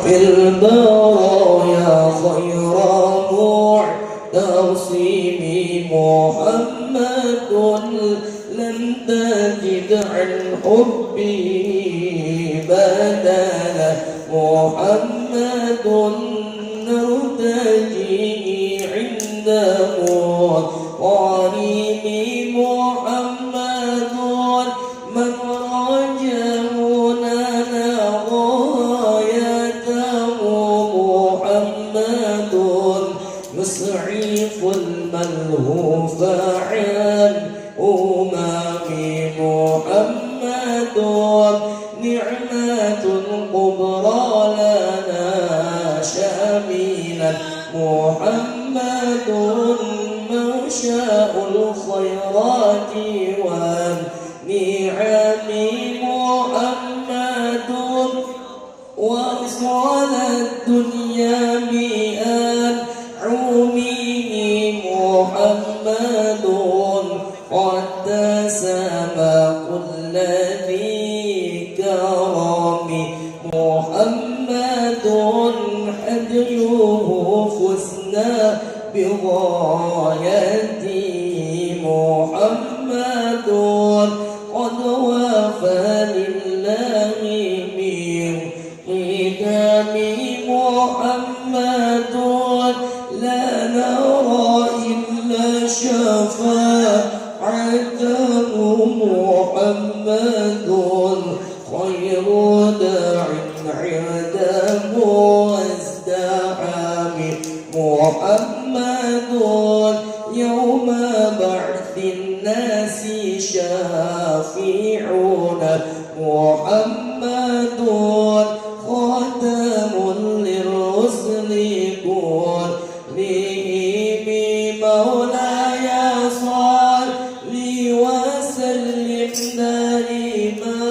في البرايا خير معتصم محمد لم تجد عن حبي بدلا محمد نرتجي عنده قريب محمد من رجعنا غايته محمد يسعف الملهوف عن محمد نعمة كبرى لنا شاملا محمد منشأ الخيرات والنعم محمد وصال الدنيا بأنعمه محمد قد سبق الذي كرم محمد هديه فزنا بغاية محمد قد وفى لله من قدام محمد لا نرى إلا شفاعته محمد خير داع عند مزدحم محمد يوم بعث الناس شافعنا محمد خاتم للرسل كلهم مولاي صل وسلم دائما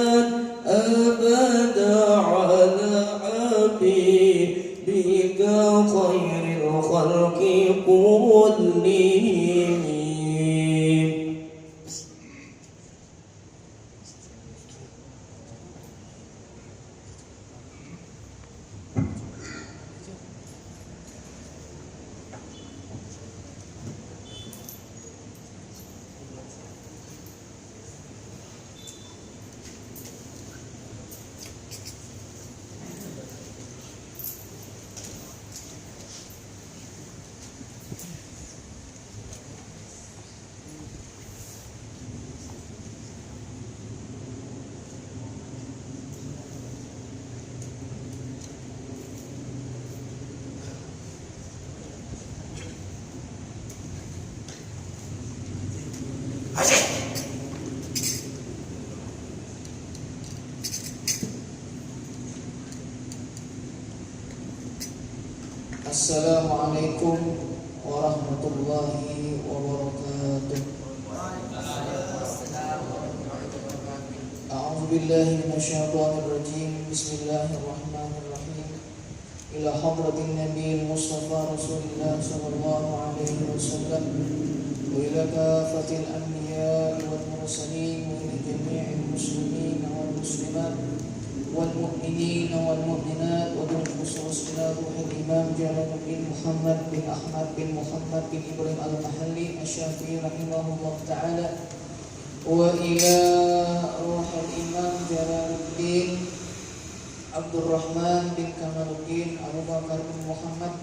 أبدا على حبيبك خير الخلق كلهم. Assalamualaikum warahmatullahi wabarakatuh. A'udzu billahi minasyaitonir rajim. Bismillahirrahmanirrahim. Ila hadratin nabiyil mustafa Rasulillah sallallahu alaihi wasallam wa ila kafatil anbiya wal mursalin wa ila jami'il muslimin wal muslimat والمؤمنين والمؤمنات وبالخصوص إلى روح الإمام جلال الدين محمد بن أحمد بن محمد بن إبراهيم المحلي الشافعي رحمه الله تعالى وإلى روح الإمام جلال الدين عبد الرحمن بن كمال الدين أبو بكر بن محمد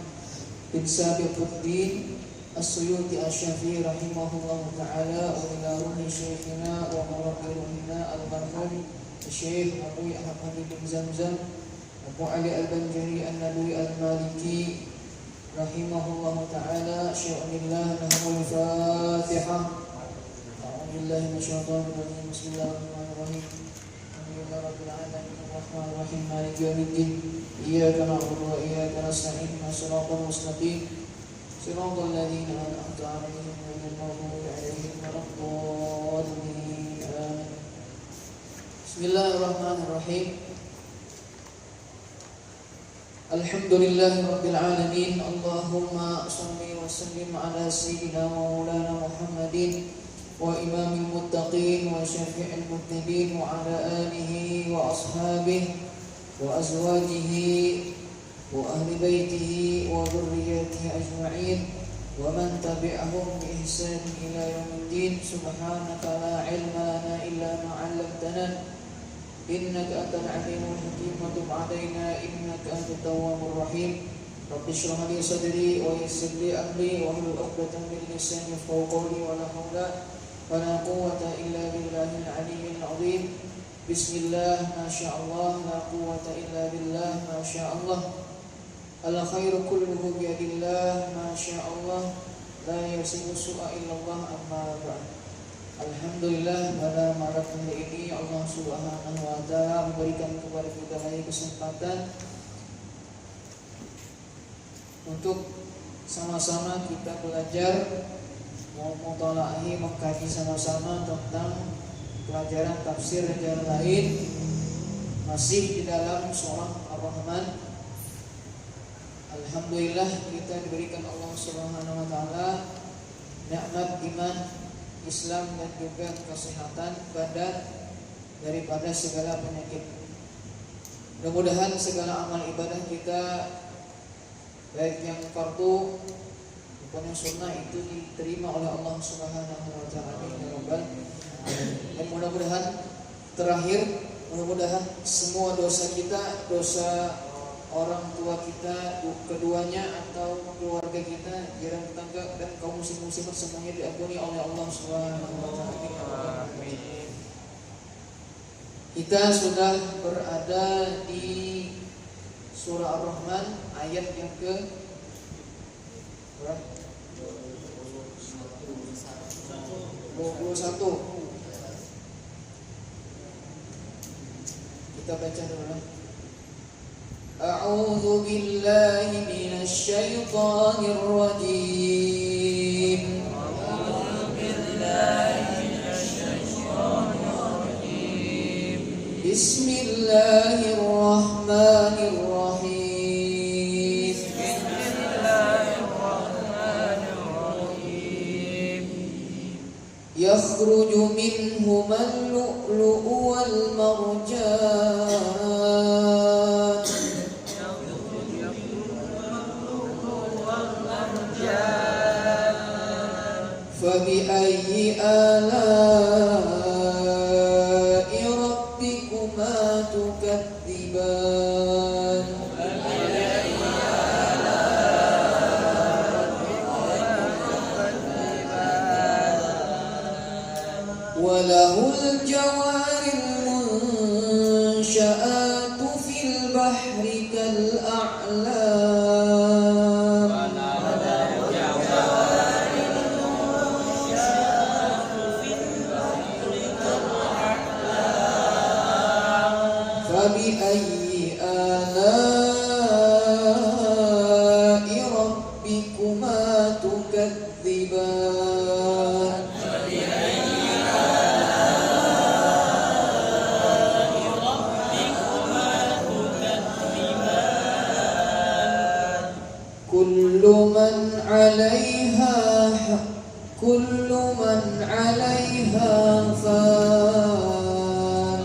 بن سابق الدين السيوطي الشافعي رحمه الله تعالى وإلى روح شيخنا ومربي روحنا المرحوم الشيخ أبو أحمد بن زمزم أبو علي البنجري النبوي المالكي رحمه الله تعالى شيء لله له الفاتحة. أعوذ بالله من الشيطان الرجيم. بسم الله الرحمن الرحيم. الحمد لله رب العالمين الرحمن الرحيم مالك يوم الدين إياك نعبد وإياك نستعين صراط المستقيم صراط الذين أنعمت عليهم غير المغضوب عليهم ولا الضالين. آمين. Bismillahirrahmanirrahim. Alhamdulillahi rabbil alamin. Allahumma shalli wa sallim ala sayyidina wa maulana Muhammadin wa imamil muttaqin wa syafi'il muhtadin wa ala alihi wa ashabihi wa azwajihi وأهل بيته وذريته أجمعين ومن تبعهم بإحسان إلى يوم الدين. سبحانك لا علم لنا إلا ما علمتنا إنك أنت العليم الحكيم وتب علينا إنك أنت التواب الرحيم. رب اشرح لي صدري ويسر لي أمري واحلل عقدة من لساني يفقهوا قولي ولا حول ولا قوة إلا بالله العلي العظيم. بسم الله ما شاء الله لا قوة إلا بالله ما شاء الله. الخير كله بيد الله ما شاء الله لا يرسل السوء إلا الله. أما بعد. Alhamdulillah pada malam ini Allah Subhanahu wa taala memberikan kepada kita lagi kesempatan untuk sama-sama kita belajar mutolaahi mengkaji sama-sama tentang pelajaran tafsir yang lain masih di dalam surah Ar-Rahman. Alhamdulillah kita diberikan Allah Subhanahu wa taala nikmat iman, Islam dan juga kesehatan badan daripada segala penyakit. Mudah-mudahan segala amal ibadah kita baik yang fardu maupun yang sunnah itu diterima oleh Allah Subhanahu wa taala. Dan mudah-mudahan terakhir, mudah-mudahan semua dosa kita, dosa orang tua kita, keduanya atau keluarga kita, jiran tetangga dan kaum muslimin semuanya diampuni oleh Allah Subhanahu wa taala. Kita sudah berada di surah Ar-Rahman ayat yang ke 21. Kita baca dulu. A'udzu billahi minasy syaithanir rajim. A'udzu billahi minasy syaithanir rajim. Bismillahirrahmanirrahim. Bismillahirrahmanirrahim. Yakhruju minhumal lu'lu'u wal marjan. فبأي آلاء ربكما تكذبان وله الجوار المنشآت في البحر كالأعلام فبأي آلاء ربكما تكذبان كل من عليها فان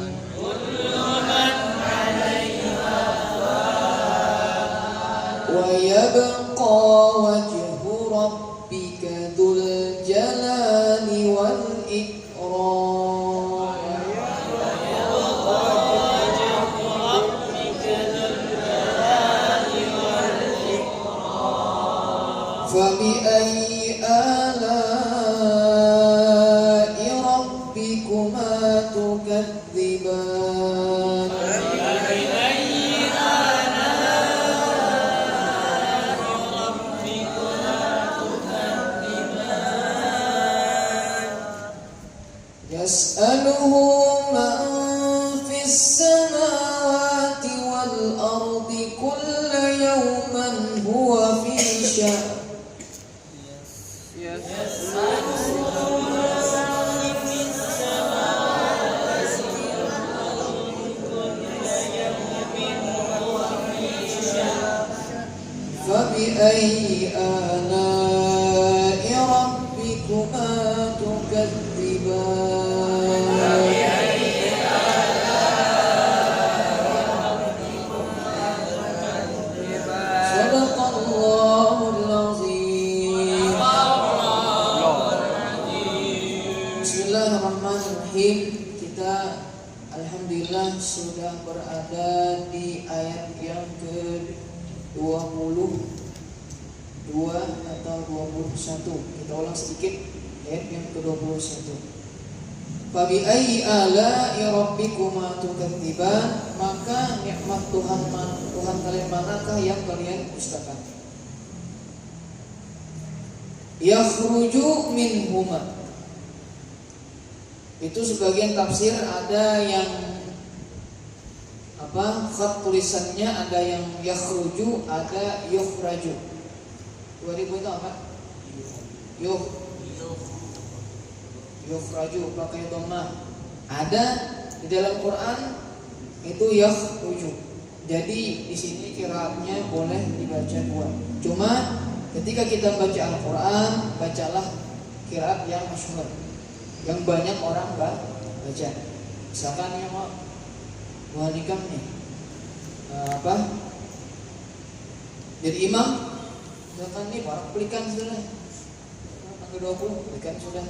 ويبقى وجه ربك ذو الجلال والإكرام فبأي آلاء ربكما تكذبان يسأله من في السماوات والأرض كل يوم هو في شأن فبأي آلاء ربكما تكذبان Bismillahirrahmanirrahim. Kita alhamdulillah sudah berada di ayat yang ke-22 atau 21. Kita ulang sedikit ayat yang ke-21. Fa bi ayyi ala'i rabbikuma tukadziban, maka nikmat Tuhan kalian manakah yang kalian dustakan? Yakhruju minhuma. Itu sebagian tafsir ada yang khat tulisannya ada yang yakhruju, ada yukhraju. 2000 itu apa? Yukhraju pakai dhamma. Ada di dalam Quran itu yakhruju. Jadi di sini qiraatnya boleh dibaca dua. Cuma ketika kita baca Al-Quran, bacalah qiraat yang masyhur, yang banyak orang baca. Misalkan yang buah nikah nih, jadi imam, misalkan nih para belikan sudah, tanggal 20 belikan sudah.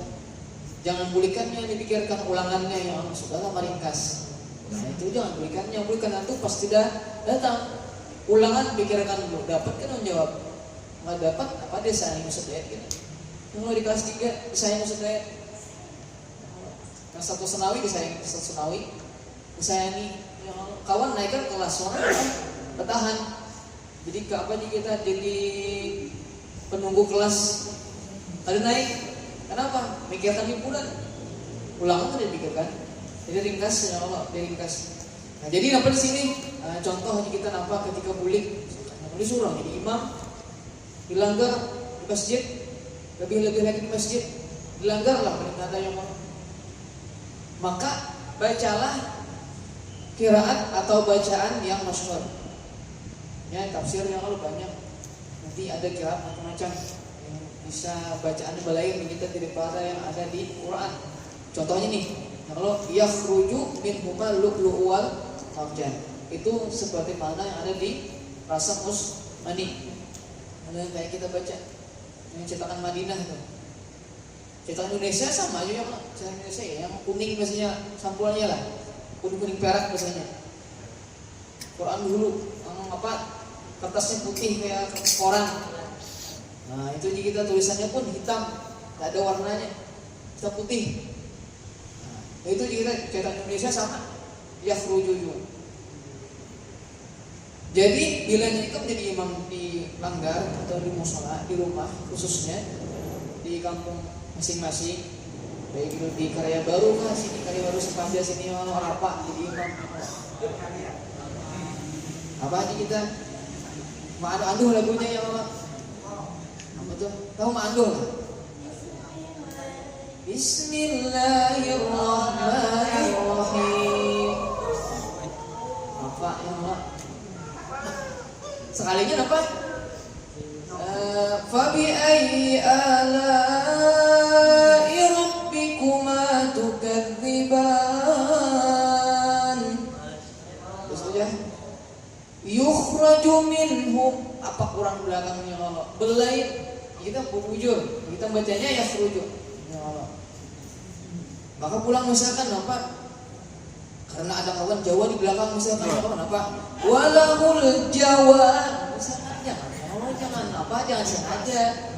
Jangan bulikannya dipikirkan ulangannya yang sudahlah meringkas. Nah itu jangan bulikannya, bulikan itu pasti dah datang. Ulangan pikirkan dulu, dapat kan menjawab. Nggak dapat apa dia sayang Ustaz ayat gitu. Kalau di kelas 3 disayang Ustaz ayat. Kelas 1 senawi disayang Ustaz senawi. Disayangi kawan naik ke kelas orang bertahan. Jadi kita jadi penunggu kelas tadi naik. Kenapa? Mikirkan himpunan. Ulangan tidak dipikirkan. Jadi ringkas ya Allah, diringkas. Nah, jadi apa di sini? Contoh kita ketika bulik disuruh jadi imam, dilanggar di masjid, lebih-lebih lagi di masjid, dilanggarlah peringatan yang Allah. Maka bacalah qiraat atau bacaan yang masyhur. Ya, tafsir yang kalau banyak. Nanti ada qiraat macam-macam. Bisa bacaannya balair kita daripada yang ada di Quran. Contohnya nih, kalau yakhruju minhuma lu'lu'u wal marjan. Itu seperti mana yang ada di rasa mani. Ada yang kayak kita baca yang cetakan Madinah tuh. Cetakan Indonesia sama aja yang cetakan Indonesia ya, yang kuning biasanya sampulnya lah. Kuning perak biasanya. Quran dulu, kertasnya putih kayak kertas koran. Nah itu kita tulisannya pun hitam, tidak ada warnanya, hitam putih. Nah, itu kita cetak Indonesia sama, yakhruju. Jadi bila kita menjadi imam di langgar atau di mushola, di rumah khususnya di kampung masing-masing, baik itu di Karya Baru sini Karya Baru Sepaja sini orang apa jadi imam. Apa aja kita? Ma'aduh lagunya ya Allah. Tahu ma'andul? Bismillahirrahmanirrahim. Apa ya Allah? Sekalinya apa? Fa bi ayyi ala'i rabbikuma tukadziban. Terus aja. Yukhraju minhum. Apa kurang belakangnya Allah? Belai. Kita bujur, kita bacanya ya serujuk. Ya Allah. Maka pulang misalkan karena ada kawan Jawa di belakang misalkan apa? Walahul Jawa. Misalkan jangan sengaja.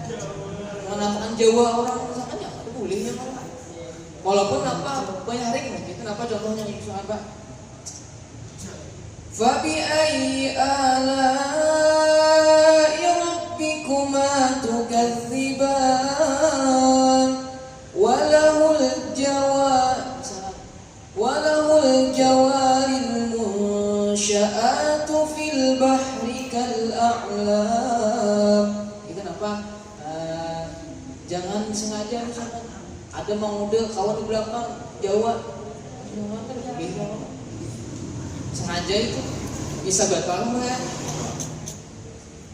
Mengatakan Jawa orang misalkan jangan bolehnya Allah. Walaupun banyak ring itu contohnya misalkan apa? Fa bi ayyi ala'i rabbikuma tukadziban walahul jawaril munsya'atu fil bahri kal a'lam. Itu jangan sengaja misalkan ada mengode kawan di belakang Jawa. Sengaja itu bisa batal ya.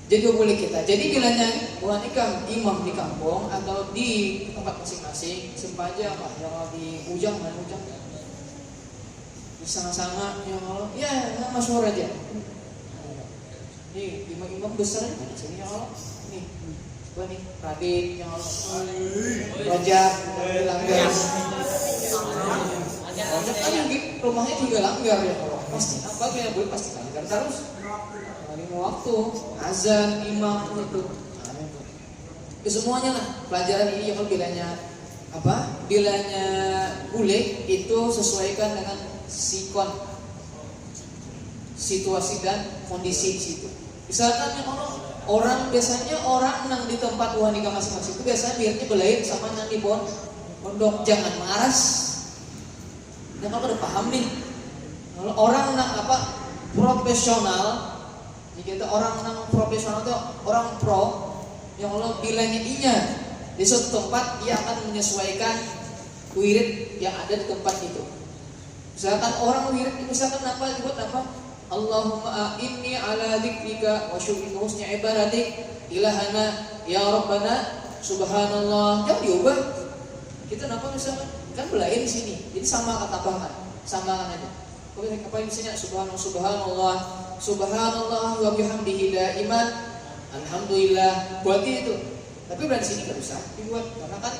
Jadi boleh kita. Jadi bilanya bukan imam di kampung atau di tempat masing-masing, sempaja yang di ujang di sana-sana yang Allah, ya masyhur aja. Nih imam besar di sini yang Allah. Nih, coba nih Radit yang Allah. Rojak, Langgar. kan mungkin rumahnya 3 langgar ya kalau pasti apa yang boleh pasti langgar terus. Lima waktu, azan, imam itu. Semuanya lah pelajaran ini yang bilanya apa? Bilanya boleh itu sesuaikan dengan sikon, situasi dan kondisi di situ. Misalkan yang orang biasanya orang nang di tempat wanita masing-masing itu biasanya biarnya belain sama nang di pondok, jangan maras. Nah kalau udah paham nih, kalau orang nang apa profesional, jika itu orang nang profesional itu orang pro, yang Allah bilangnya inya di suatu tempat dia akan menyesuaikan wirid yang ada di tempat itu. Misalkan orang wirid misalkan apa dibuat apa? Allahumma inni ala dzikrika wa syukrika husni ibadatik ilahana ya rabbana subhanallah. Jangan diubah. Kita kenapa misalkan kan belain di sini. Jadi sama kata bahkan, samakan aja. Apa yang misalnya subhanallah subhanallah wa bihamdihi daiman alhamdulillah berarti itu. Tapi berarti sini enggak usah dibuat karena kan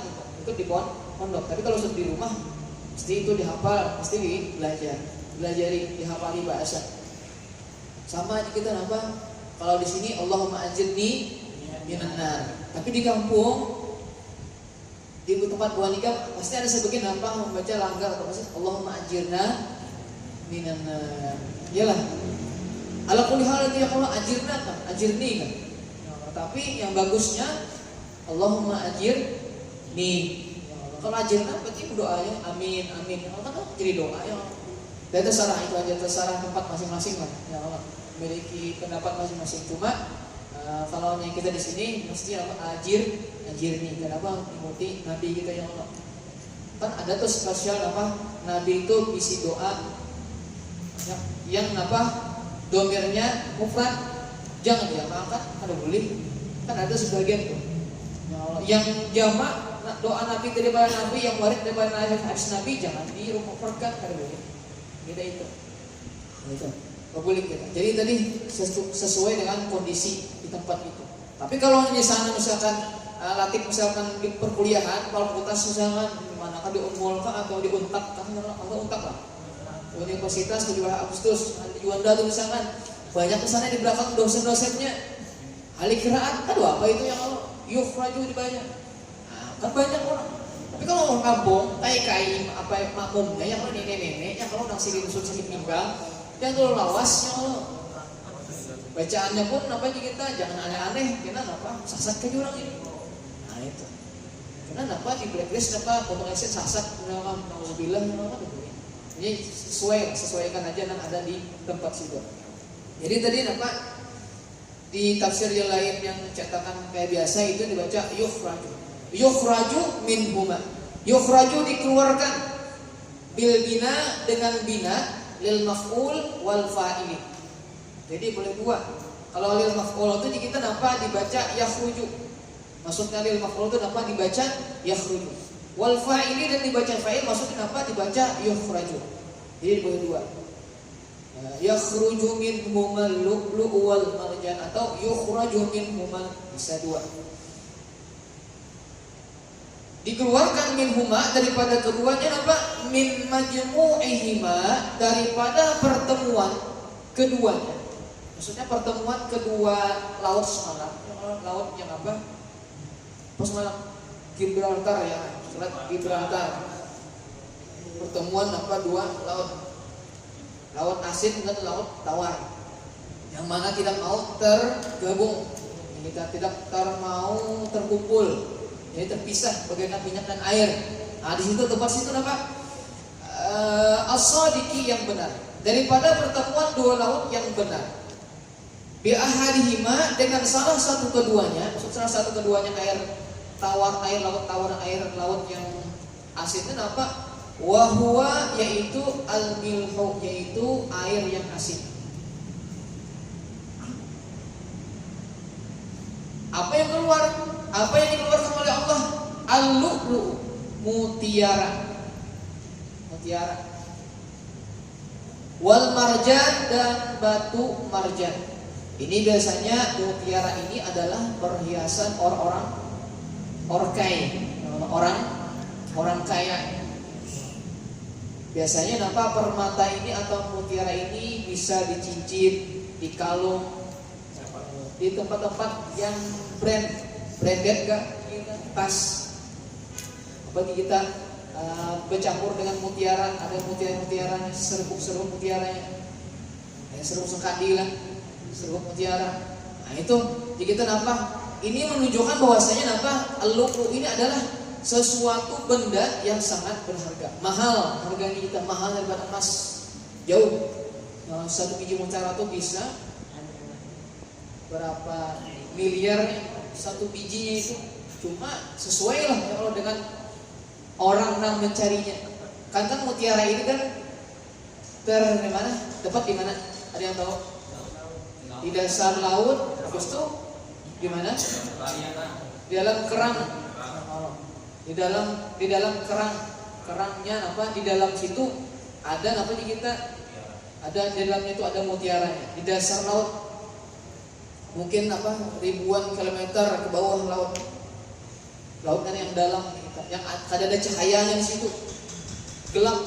itu di pondok. Tapi kalau sudah di rumah mesti itu dihafal, mesti belajari dihafali bahasa. Sama aja kita apa? Kalau di sini Allahumma ajirni minan nar. Tapi di kampung di tempat wanita pasti ada sebagian apa membaca langgar atau apa sih? Allahumma ajirna minan nar. Iyalah. Ala kulli hal itu ya kalau ajirna kan, ajirni kan. Nah, tapi yang bagusnya Allahumma ajirni. Kalau ajirna berarti doanya amin amin. Kalau kan jadi doa ya. Dan terserah itu aja, terserah tempat masing-masing lah. Ya Allah memiliki pendapat masing-masing. Cuma kalau yang kita di sini mesti apa ajirni. Kenapa mengikuti Nabi kita yang Allah. Kan ada tuh spesial apa Nabi itu isi doa yang apa domirnya mufrad jangan diamalkan ada boleh kan ada sebagian tuh yang jamak doa Nabi daripada Nabi yang warid daripada hadis Nabi jangan dirumahkan ada boleh kita itu boleh kita jadi tadi sesuai dengan kondisi di tempat itu. Tapi kalau di sana misalkan latih misalkan di perkuliahan fakultas misalkan di mana kan di Unmul atau di Untak kan atau Untak lah Universitas 17 Agustus di Juanda tuh misalkan banyak kesana di belakang dosen-dosennya ahli qiraat aduh apa itu yang yukhraju di banyak kan banyak orang. Tapi kalau orang kampung kai apa makmumnya yang nenek-nenek yang kalau nang silin usul sakit pinggang yang kalau lawas yang bacaannya pun apa kita jangan aneh-aneh kita apa sasat ke jurang ini. Nah itu karena apa di blacklist apa potong esen sasat nama nauzubillah nama itu. Jadi sesuaikan aja yang ada di tempat situ. Jadi tadi apa di tafsir yang lain yang cetakan kayak biasa itu dibaca yukhraju minhuma. Yukhraju dikeluarkan bil bina dengan bina lil maf'ul wal fa'il. Jadi boleh dua. Kalau lil maf'ul itu kita apa dibaca yakhruju. Maksudnya lil maf'ul itu apa dibaca yakhruju. Wal fa'ili dan dibaca fa'il maksudnya apa dibaca yukhraju. Jadi boleh dua. Yakhruju minhumal lu'lu' wal marjan atau yukhraju minhumal bisa dua. Dikeluarkan minhuma daripada keduanya apa? Min majmu'ihima daripada pertemuan keduanya. Maksudnya pertemuan kedua laut semalam. Laut yang apa? Pas malam Gibraltar ya, surat Gibraltar. Pertemuan apa dua laut asin dan laut tawar. Yang mana tidak mau tergabung, kita tidak mau terkumpul. Jadi terpisah bagaikan minyak dan air. Nah di situ tempat situ apa? As-sadiqi yang benar. Daripada pertemuan dua laut yang benar. Bi ahadihima dengan salah satu keduanya, salah satu keduanya air tawar, air laut tawar, air laut yang asinnya apa? Wahwa yaitu al-milhu yaitu air yang asin. Apa yang keluar? Apa yang dikeluarkan oleh Allah? Al-lu'lu, mutiara. Mutiara. Wal marjan dan batu marjan. Ini biasanya mutiara ini adalah perhiasan orang-orang orang kaya. Biasanya kenapa permata ini atau mutiara ini bisa dicincin, dikalung, di tempat-tempat yang branded kan, tas. Bagi kita bercampur dengan mutiara, ada mutiara-mutiaranya, serbuk-serbuk mutiaranya, serbuk sekadi lah, serbuk mutiara. Nah itu, jadi kita kenapa? Ini menunjukkan bahwasanya kenapa lu'lu ini adalah sesuatu benda yang sangat berharga, mahal harganya, kita mahal daripada emas jauh. Satu biji mutiara itu bisa berapa miliar satu bijinya itu. Cuma sesuai lah kalau dengan orang yang mencarinya. Kan mutiara ini kan di mana? Dapat di mana? Ada yang tahu? Di dasar laut. Habis itu di mana? Di dalam kerang. Di dalam kerangnya apa? Di dalam situ ada apa nih kita? Ada di dalamnya itu ada mutiaranya. Di dasar laut mungkin apa? Ribuan kilometer ke bawah laut. Laut kan yang dalam, yang ada cahayanya di situ, gelap.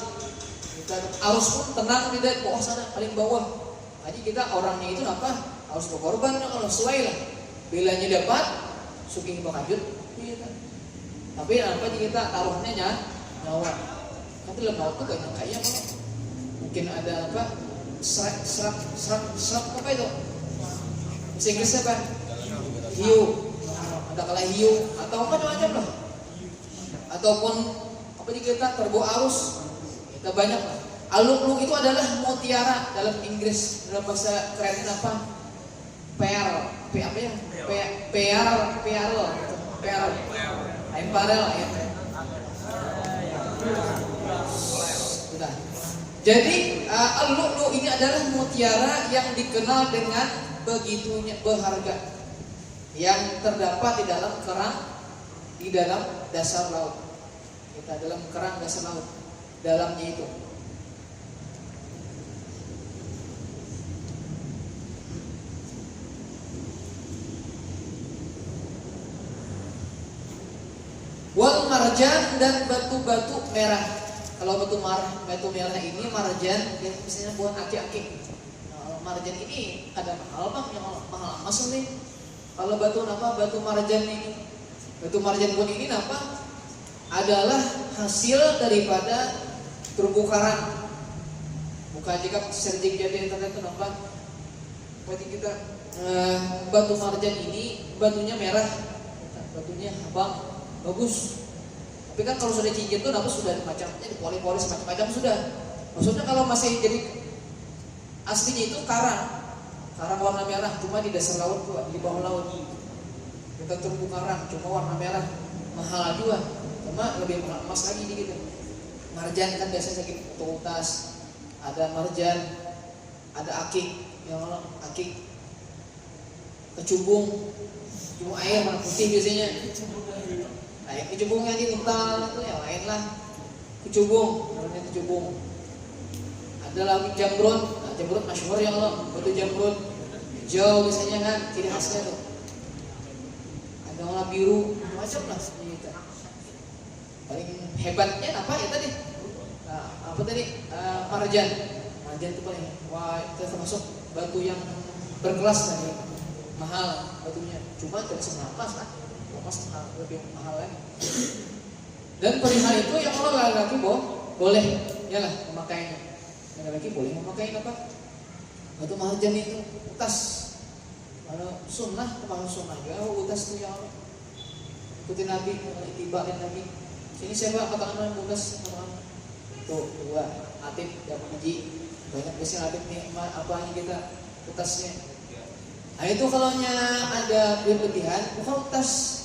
Arus pun tenang di bawah sana, paling bawah. Jadi kita orangnya itu apa? Harus berkorban kalau sesuai lah. Bilanya dapat, suking bakajut. Tapi apa kita taruhnya nyawa. Tapi dalam laut tuh banyak kaya kok. Mungkin ada apa? Serak apa itu? Bahasa Inggrisnya apa? Hiu. Ada kala hiu atau macam-macam lah. Ataupun apa kita terbawa arus. Kita banyak lah. Lu'lu itu adalah mutiara dalam Inggris, dalam bahasa kerennya apa? Pearl. Apa ya? Pearl. Imparel ya. Sudah. Jadi lu'lu ini adalah mutiara yang dikenal dengan begitunya berharga, yang terdapat di dalam kerang, di dalam dasar laut. Kita dalam kerang dasar laut, dalamnya itu. Wal marjan, dan batu-batu merah. Kalau batu merah ini marjan yang misalnya buat aki-aki. Marjan ini ada mahal bang, yang mahal emas nih. Kalau batu marjan ini, batu marjan pun ini apa? Adalah hasil daripada terumbu karang. Bukan jika serjik jadi internet itu apa? Berarti kita batu marjan ini batunya merah, batunya abang. Bagus. Tapi kan kalau sudah cincin tuh sudah macamnya dipoli-poli macam-macam sudah. Maksudnya kalau masih jadi aslinya itu karang warna merah, cuma di dasar laut tuh, di bawah laut. Kita terumbu karang cuma warna merah, mahal juga. Cuma lebih mahal emas lagi gitu. Marjan kan biasanya sakit utas, ada marjan, ada akik, yang akik, kecubung air warna putih biasanya. Nah, kecubung yang diuntal itu yang lain lah. Kecubung, namanya kecubung. Ada lagi jamrud. Nah, jamrud masyhur ya Allah, batu jamrud. Hijau biasanya kan, ciri khasnya tuh. Ada warna biru, macam lah gitu. Paling hebatnya apa ya tadi? Marjan. Marjan itu paling itu termasuk batu yang berkelas tadi. Mahal batunya. Cuma tidak sama emas kan. Emas lebih mahal lagi. Dan perihal itu yang Allah laki-laki boleh ya lah memakainya. Yang laki boleh memakai apa? Batu marjan itu utas. Kalau sunnah termasuk sunnah juga. Utas itu ya Allah. Ikutin Nabi, ittiba dan Nabi. Sini siapa katakan utas? Tuh dua, atif dan biji. Banyak biasanya atif nih apanya kita utasnya. Nah itu kalau ada berlebihan, bukan utas.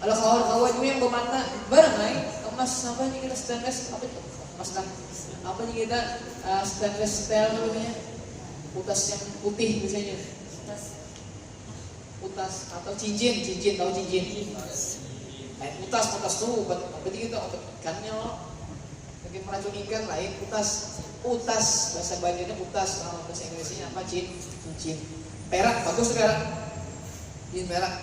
Kalau kawan-kawan yang bermata barang naik emas apa nih kita stainless apa itu emas kan apa nih kita stainless steel namanya, utas yang putih biasanya, utas atau cincin tahu cincin, utas tuh berarti kita obat ikannya loh, mungkin meracun ikan lain utas bahasa Bandungnya utas, kalau bahasa Inggrisnya apa cincin, perak bagus sekarang, cincin perak,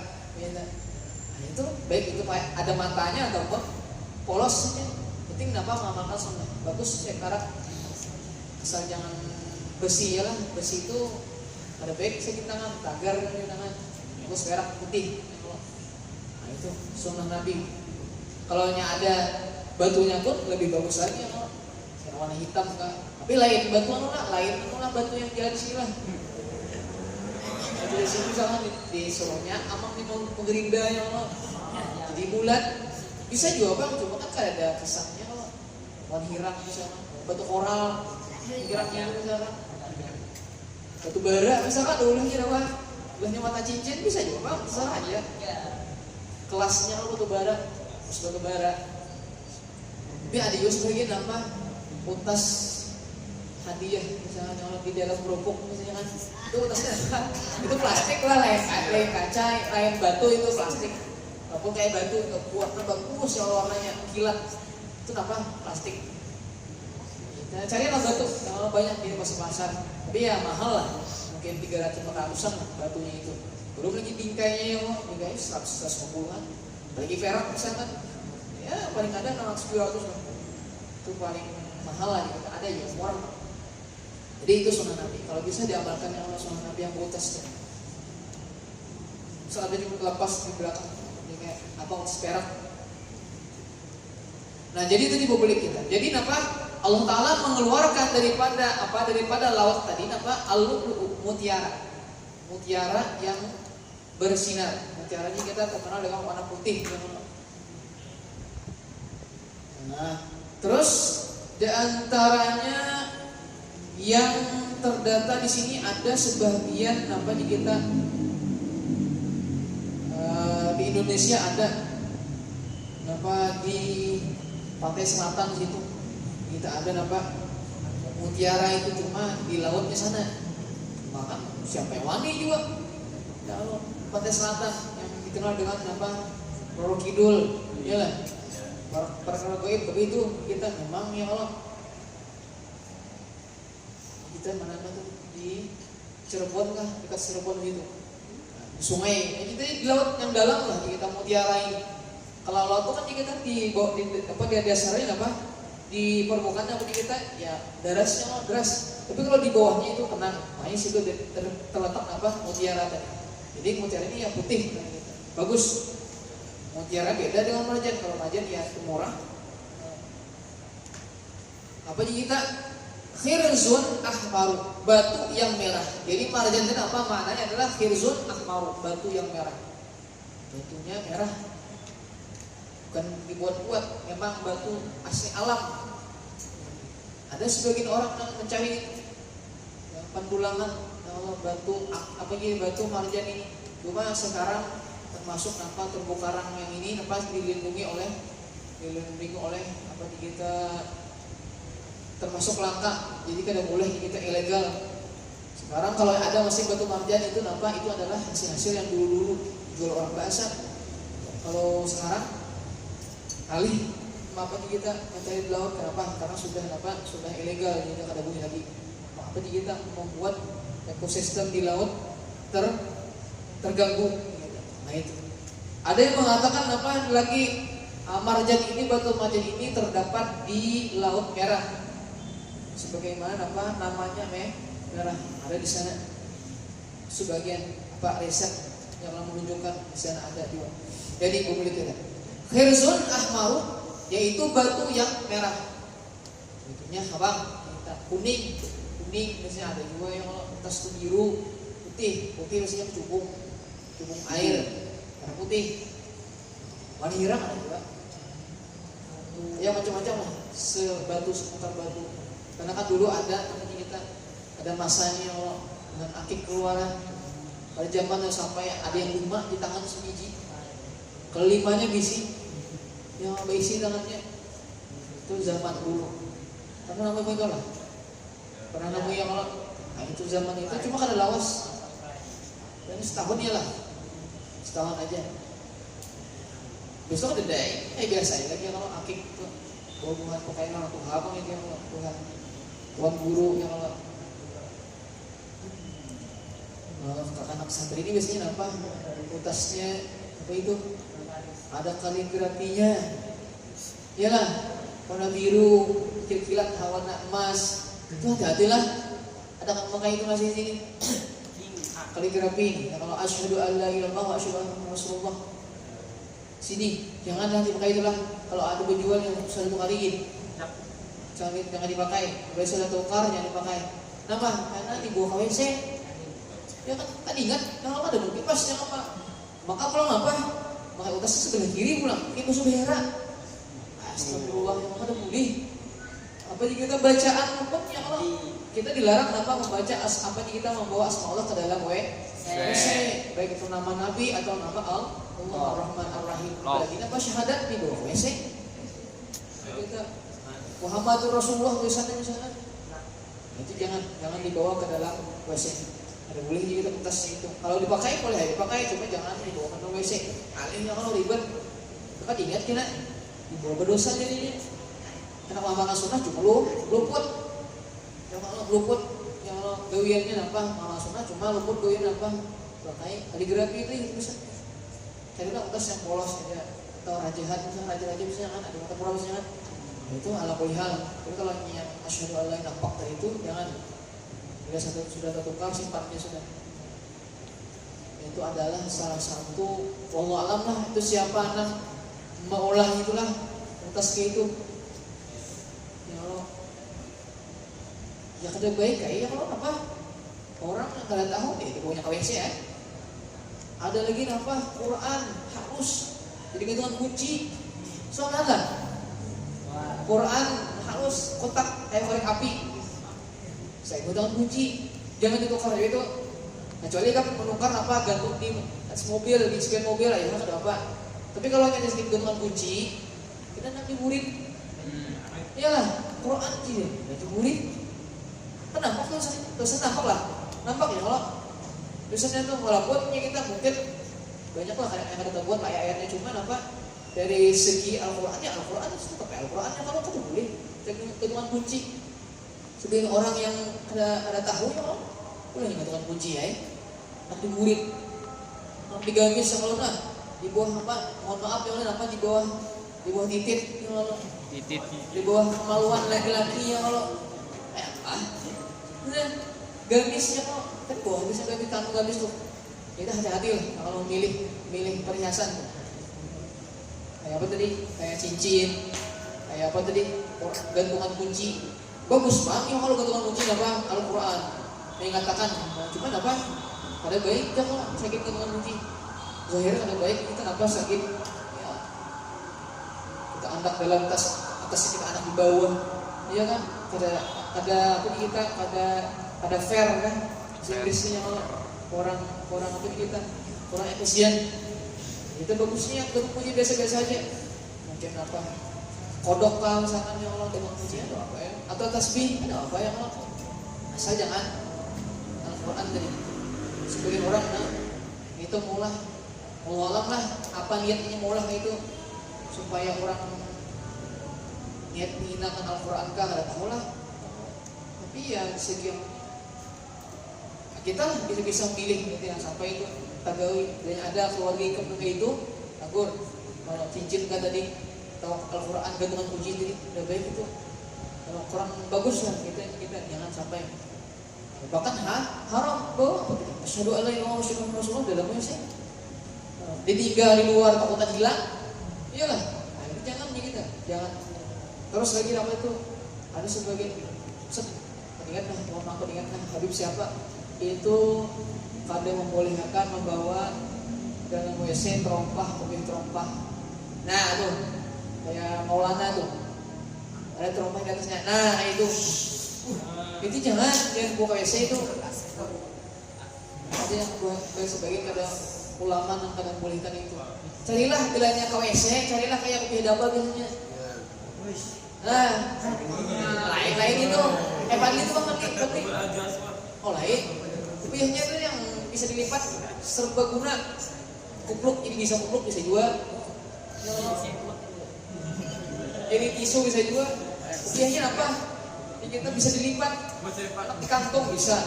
itu baik itu ada matanya ataupun polosnya, penting apa mengamalkan sunnah. Bagus sekarang asal jangan besi ya lah, besi itu ada baik sakit tangan, tagar di tangan, bagus perak putih. Nah itu sunnah Nabi. Kalau ada batunya pun lebih bagus lagi ya, yang warna hitam kak. Tapi lain batu lain batu yang jalan sini lah. Batu di sini misalkan disuruhnya amang di penggerinda ya Allah. Jadi bulat bisa juga bang, cuma kan ada kesannya kalau warna hirang misalkan, batu koral hirangnya misalkan, batu bara misalkan ulahnya apa, ulahnya mata cincin bisa juga bang, bisa aja. Kelasnya kalau batu bara, terus batu bara. Tapi ada juga sebagian apa, utas hadiah misalnya kalau di dalam kerupuk misalnya kan, itu utasnya itu plastik lah, lain kaca, lain batu itu plastik. Walaupun kayak batu buatnya bagus ya warnanya kilat, itu apa plastik. Nah, carilah batu kalau banyak di pasar, tapi ya mahal lah, mungkin 300-400an batunya itu. Belum lagi bingkainya ya, bingkai 100-150an, lagi perak misalkan, ya paling ada 600-700 lah. Itu paling mahal lah, gitu. Ada ya murah. Jadi itu sunnah Nabi. Kalau bisa diamalkan yang Allah sunnah Nabi yang botas. So ada juga lepas di belakang. Kayak apa perak. Nah jadi itu dipublik kita. Jadi apa Allah Taala mengeluarkan daripada laut tadi apa mutiara yang bersinar. Mutiara ini kita terkenal dengan warna putih. Nah terus diantaranya yang terdata di sini ada sebagian apa di kita. Di Indonesia ada di pantai selatan situ kita ada mutiara itu, cuma di lautnya sana. Maka siapa yang wani juga kalau pantai selatan yang dikenal dengan Roro Kidul, iyalah perkara goib begitu. Kita memang ya Allah, kita mana tuh di Cirebon kah, dekat Cirebon gitu. Sungai, kita di laut yang dalam lah kita mutiara ini. Kalau laut itu kan kita di dasarnya di permukaannya kita ya derasnya deras. Tapi kalau di bawahnya itu tenang, makanya situ terletak mutiara tadi. Jadi mutiara ini ya putih, bagus. Mutiara beda dengan marjan. Kalau marjan ya murah. Apa kita? Khirzun ahmaru, batu yang merah. Jadi marjan itu apa maknanya adalah khirzun ahmaru, batu yang merah. Batunya merah, bukan dibuat-buat, memang batu asli alam. Ada sebagian orang yang mencari pendulangan batu batu marjan ini. Cuma sekarang termasuk terumbu karang yang ini dilindungi oleh kita, termasuk langka, jadi kada boleh kita ilegal. Sekarang kalau ada masih batu marjan itu itu adalah hasil yang dulu jual orang bahasa. Kalau sekarang alih kita mencari di laut, kenapa? Karena sudah ilegal, jadi kada boleh lagi. Kita membuat ekosistem di laut terganggu. Nah itu. Ada yang mengatakan marjan ini, batu marjan ini terdapat di Laut Merah. Sebagaimana namanya merah, ada di sana sebagian riset yang menunjukkan di sana ada juga. Jadi pemilik kita khirzun ahmaru, yaitu batu yang merah. Batunya kita kuning biasanya ada juga yang atas itu biru, putih biasanya cubung air, warna putih, warna hirang ada juga. Ya macam-macam lah, seputar batu. Karena kan dulu ada masanya dengan akik keluaran. Pada zaman yang sampai ada yang 5 di tangan sebiji, kelimanya bisi, yang berisi tangannya. Itu zaman dulu. Pernah namanya itu lah. Pernah namanya yang itu zaman itu cuma kada lawas. Dan setahun ya lah, setahun aja. Besok ada biasa lagi kalau akik itu. Hubungan pokoknya orang tuh apa gitu yang Tuhan guru yang kakak anak santri ini biasanya utasnya itu ada kaligrafinya, iyalah warna biru, kilat-kilat warna emas. Itu hati-hatilah. Ada kan pakai itu masih di sini. Kaligrafi. Kalau asyhadu an la ilaha illallah wa asyhadu anna rasulullah. Sini, janganlah dipakai itulah. Kalau ada penjual yang sudah tukariin, jangan dipakai. Kalau sudah tukar jangan dipakai. Kenapa? Karena dibawa ke WC. Ya kan ingat, kalau ada bukti pas jangan apa. Maka pulang apa? Pakai utas sebelah kiri pulang. Itu subhera. Astagfirullah, yang ada boleh. Apa jika kita bacaan hukumnya kalau kita dilarang apa membaca apa jika kita membawa asma Allah ke dalam WC, baik itu nama Nabi atau nama Allah Ar-Rahman Ar-Rahim. Lagi apa syahadat di bawah WC. Kita Muhammadur Rasulullah tulisannya misalnya. Itu jangan dibawa ke dalam WC. Ada boleh juga kertas itu. Kalau dipakai boleh dipakai, cuma jangan dibawa ke dalam WC. Alimnya kalau ribet, maka diingat kena dibawa berdosa jadinya. Karena makan sunnah cuma luput. Yang kalau luput, yang kalau gawiannya apa? Makan sunnah cuma luput gawian apa? Pakai kaligrafi itu bisa. Carilah kertas yang polos aja. Atau rajahat misalnya raja-raja misalnya kan ada mata pura misalnya kan. Itu ala kulli hal. Tapi kalau yang asyhadu an la ilaha illallah tadi itu jangan. Bila sudah tertukar sifatnya sudah. Itu adalah salah satu wallahu alam lah itu siapa anak maulah itulah atas ke itu. Ya kada baik kayak ya kalau apa orang yang kada tahu dia punya KWC ya. Ada lagi apa Quran harus jadi gantungan kunci. Soalnya Quran harus kotak kayak korek api. Saya gantungan kunci. Jangan ditukar itu. Kecuali kan menukar apa gantung di mobil, di sekian mobil ya ada apa. Tapi kalau hanya di gantungan kunci, kita nanti murid. Iyalah Quran dia, nanti murid. Kan nampak tulisan nampak lah, nampak ya kalau tulisannya tuh walaupun ya kita mungkin banyak lah yang ada buat ayat-ayatnya cuma apa dari segi Al-Qurannya Al-Quran itu tetap Al-Qurannya kalau kita boleh gantungan kunci sebagai orang yang ada tahu ya kalau boleh gantungan kunci ya nanti murid orang digamis kalau nah di bawah apa mohon maaf yang apa di bawah titik yang kalau di bawah kemaluan laki-laki yang kalau gamisnya kok kan bawah bisa gamis tuh kita hati-hati lah kalau milih perhiasan kayak apa tadi kayak cincin kayak apa tadi gantungan kunci bagus banget ya kalau gantungan kunci apa Al-Quran mengatakan cuma apa ada baik ya kalau sakit gantungan kunci zahirnya ada baik kita apa sakit ya kita anak dalam atas kita anak di bawah iya kan ada apa kita ada fair kan Inggrisnya kalau orang apa kita orang efisien itu bagusnya untuk puji biasa-biasa aja mungkin apa kodok kah misalkan yang Allah dengan puji ada apa ya atau tasbih ada apa ya kalau asal jangan Al-Quran tadi sebagian orang itu maulah Allah lah apa niatnya maulah itu supaya orang niat menghinakan Al-Quran kah ada tahu lah tapi ya segi kita bisa milih gitu yang sampai itu tagawi dan ada keluarga ikut itu agur kalau cincin kan tadi atau Al-Quran gantungan kunci tadi udah baik itu kalau kurang bagus lah kita jangan sampai bahkan haram bawa asyhadu an la ilaha illallah wa asyhadu anna rasulullah dalamnya sih ditinggal di luar takutan hilang iyalah nah, itu jangan kita jangan terus lagi apa itu ada sebagian ingatlah mohon maaf ingatlah Habib siapa itu pada membolehkan membawa dalam WC kopi terompah. Nah tuh kayak Maulana tuh ada terompah di atasnya. Nah itu jangan buka WC itu. Ada yang buat sebagian ada ulama yang kadang bolehkan itu. Carilah gelarnya ke WC, carilah kayak kopi daba biasanya. Nah lain itu. Pagi itu bang oh lain. Kopiahnya itu yang bisa dilipat serbaguna kupluk ini bisa kupluk bisa juga ini tisu bisa juga kopiahnya apa ini kita bisa dilipat di kantong bisa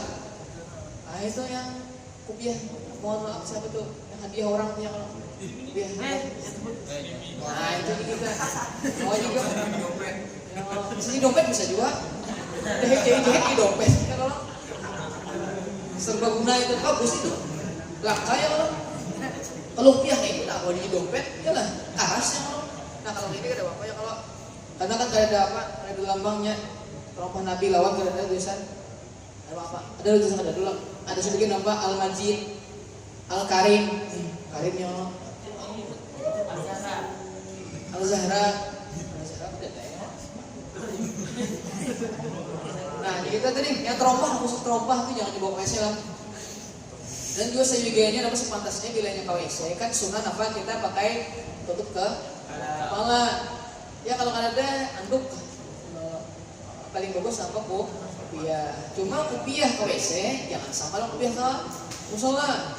nah itu yang kopiah mohon maaf siapa tuh yang hadiah orang yang kopiah nah itu kita mau juga Bisa di dompet bisa juga. Jahit di dompet. Kalau serbaguna itu bagus itu. Langka ya kalau. Kalau rupiah itu tak boleh di dompet, ya lah kerasnya kalau. Nah kalau ini ada apa ya kalau karena kan ada apa? Ada lambangnya. Terompah Nabi lawan ada tulisan ada apa? Ada tulisan ada dulu. Ada sedikit nama Al-Majid, Al-Karim, Karimnya Al-Zahra. Nah, jadi kita tadi yang terompah, khusus terompah itu jangan dibawa WC lah. Dan juga seyoganya apa sepantasnya bila yang WC kan sunnah apa kita pakai tutup ke kepala. Ya kalau nggak ada anduk paling bagus apa kopiah. Cuma kopiah ke WC jangan sama lah kopiah ke musola.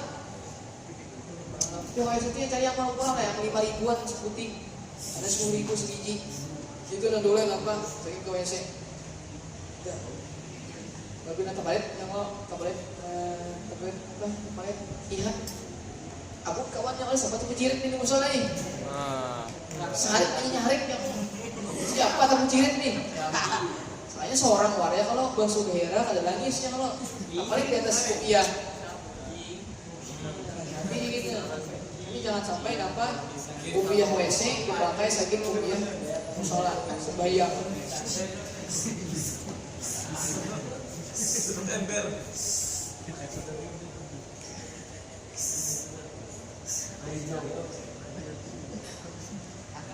Kopiah WC itu cari yang kurang lah yang 5 ribuan seputing. Ada 10 ribu sebiji. Itu udah dulu apa? Cari ke WC. Tapi nanti kabaret yang lo kabaret iya. Aku kawan yang ada sama tuh cirit nih musola nih. Sehari aja nyarik yang siapa tamu cirit nih. Soalnya seorang waria kalau basuh daerah ada langisnya kalau apalagi di atas kopiah. Tapi gitu. Ini jangan sampai dapat kopiah WC dipakai sakit kopiah musola sembahyang.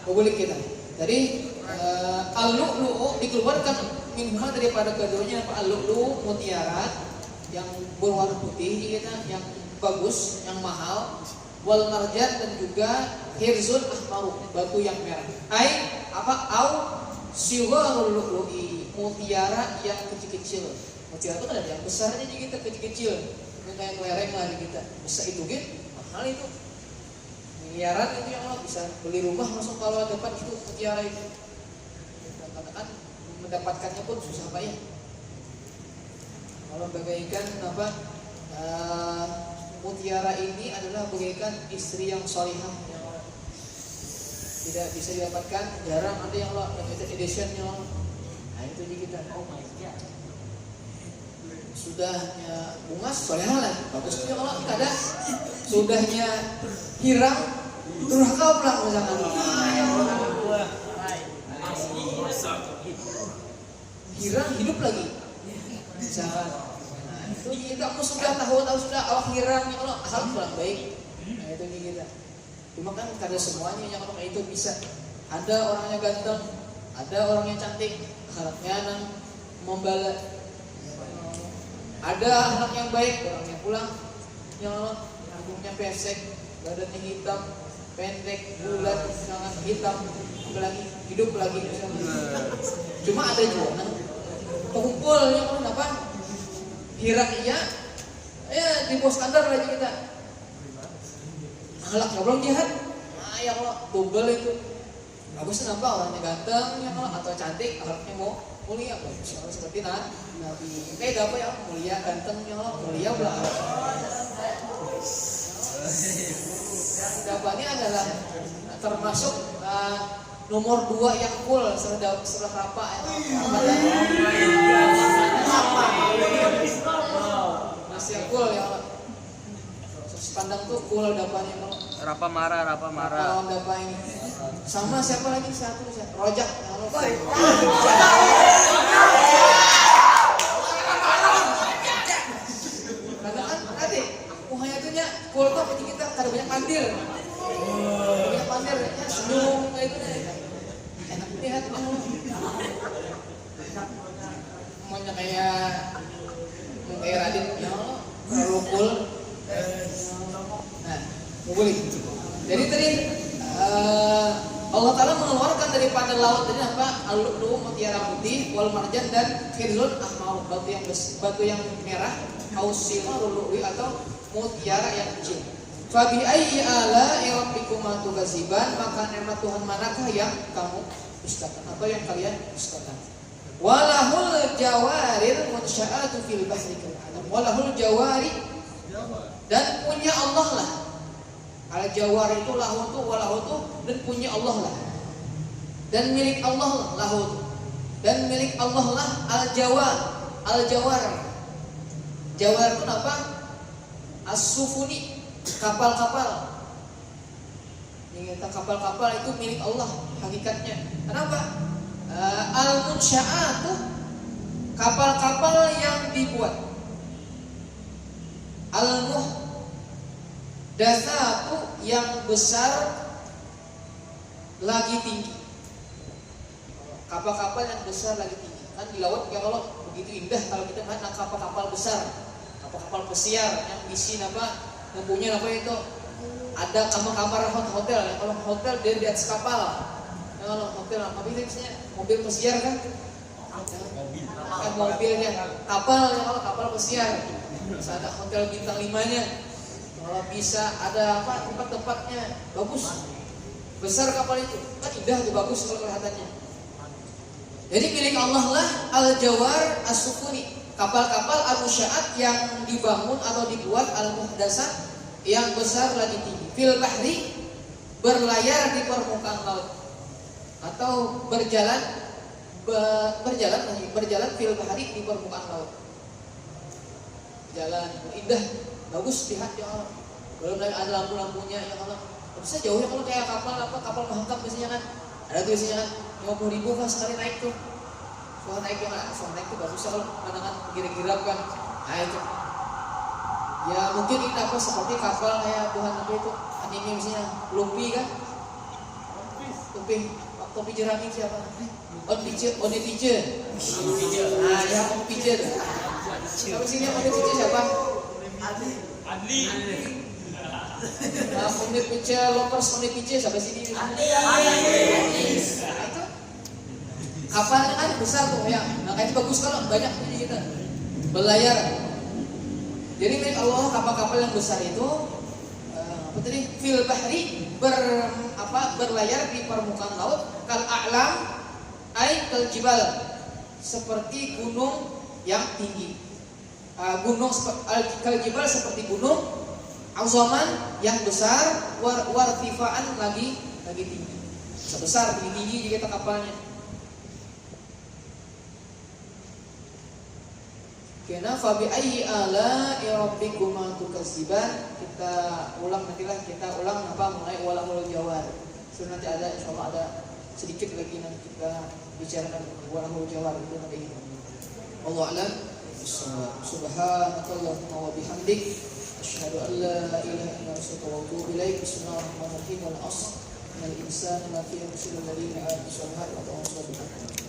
Boleh kita. Jadi al-lu'lu' dikeluarkan minhuma daripada keduanya apa al-lu'lu' mutiara yang berwarna putih kita yang bagus, yang mahal, wal marjan dan juga hirzun ahmaru, batu yang merah. Apa au siwarul lu'lu'i, mutiara yang kecil-kecil. Mutiara itu kan ada yang besarnya jadi kita kecil-kecil. Yang kayak kelereng lah kita. Bisa itu gitu, mahal itu. Miliaran itu yang lo bisa beli rumah langsung kalau dapat itu mutiara itu. Katakan mendapatkannya pun susah payah. Kalau bagaikan apa mutiara ini adalah bagaikan istri yang sholihah yang tidak bisa didapatkan, jarang ada yang lo limited editionnya. Nah itu kita. Oh my god. Sudahnya bunga sholihah lah, bagus juga kalau tidak ada. Sudahnya hirang durhaka pula misalkan. Hirang hidup lagi misalkan. Nah itu kita aku sudah tahu sudah awak hirang ya Allah asal kurang baik. Nah itu kita. Cuma kan kada semuanya yang orang itu bisa. Ada orangnya ganteng, ada orangnya cantik, akhlaknya nang membala. Ada anak yang baik, orangnya pulang yang Allah rambutnya pesek, badannya hitam, pendek, bulat, sangat hitam, apalagi hidup lagi. Cuma ada juga nang pengumpul yang orang apa? Hirang iya, di bos kantor lagi kita. Akhlaknya belum jahat, nah ya Allah double itu. Bagus kenapa orangnya ganteng ya Allah atau cantik, akhlaknya mau mulia, bagus seperti Nabi. Kayak apa ya mulia, ganteng ya Allah mulia belakang. Dapat ini adalah termasuk nomor 2 yang full setelah rapa ya. Masih full ya. Pandang tuh full dapatnya kalau Rapa marah. kalau dapat ini sama siapa lagi satu Rojak kalau karena kan tadi muhanya tuh nya full tuh berarti kita kada banyak pandir ya senyum kayak gitu enak lihat semuanya kayak Radit ya terlalu full. Nah, boleh. Jadi tadi Allah Ta'ala mengeluarkan daripada laut tadi apa? Al-lu'lu mutiara putih, wal marjan dan hirzun ahmar, batu yang merah, ausimarul lu'li atau mutiara yang kecil. Fa bi ayyi ala'i rabbikuma tukadziban, maka nikmat Tuhan manakah yang kamu dustakan atau yang kalian dustakan? Walahul jawaril munsya'atu fil bahri kal'alam. Walahul jawari dan punya Allah lah. Al-jawar itu lahu tu walahu tu dan punya Allah lah. Dan milik Allah lah lahu. Dan milik Allah lah al-jawar. Al-jawar. Jawar itu apa? As-sufuni, kapal-kapal. Yang kata kapal-kapal itu milik Allah hakikatnya. Kenapa? Al-munsya'atu, kapal-kapal yang dibuat. Al-muhdatsatu, yang besar lagi tinggi. Kapal-kapal yang besar lagi tinggi. Kan di laut ya kalau begitu indah kalau kita melihat kapal-kapal besar, kapal-kapal pesiar yang isi mempunyai itu ada kamar-kamar hotel. Ya, kalau hotel dia di atas kapal. Ya, kalau hotel apa itu misalnya mobil pesiar kan? Mobilnya kapal ya, kalau kapal pesiar. Bisa ada hotel bintang 5-nya. Kalau bisa ada tempat-tempatnya bagus. Besar kapal itu. Kan indah tuh, bagus kalau kelihatannya. Jadi milik Allah lah al-jawar as-sufuni, kapal-kapal al-musya'at yang dibangun atau dibuat al-muhdatsat yang besar lagi tinggi. Fil bahri, berlayar di permukaan laut atau berjalan fil bahri, di permukaan laut. Jalan indah, bagus lihat ya Allah. Belum lagi ada lampu-lampunya ya Allah. Bisa jauhnya kalau kayak kapal mahakam biasanya kan. Ada tuh biasanya kan 50.000 kan sekali naik tuh. Soal naik tuh bagus kalau pandangan kira-kira kan. Nah itu. Ya mungkin ini seperti kapal kayak Tuhan itu anime misalnya Luffy kan. Topi jerami siapa? On Pice. Nah ya On Pice. Siapa sini On Pice siapa? Adli. On Pice, Lovers On Pice siapa sini? Adli. Itu kapalnya kan besar tuh ya. Nah itu bagus kalau banyak punya kita berlayar. Jadi milik Allah kapal-kapal yang besar itu fil bahri, berlayar di permukaan laut, kal a'lam ay kal jibal, seperti gunung yang tinggi. Gunung kal jibal seperti gunung, azaman yang besar, wartifaan lagi tinggi. Sebesar tinggi juga kapalnya. Kena fabi ayyi ala'i rabbikuma tukadziban. Kita ulang mulai walamul jawar. So nanti ada insyaallah ada sedikit lagi nanti kita bicarakan walamul jawar itu nanti. Wallahu a'lam. Subhanakallahumma wa bihamdik asyhadu an la ilaha illa anta wa atubu ilaik. Bismillahirrahmanirrahim. Wal 'asr. Innal insana lafi khusr illa alladziina aamanu wa 'amilus solihati wa tawasaw bil haqqi.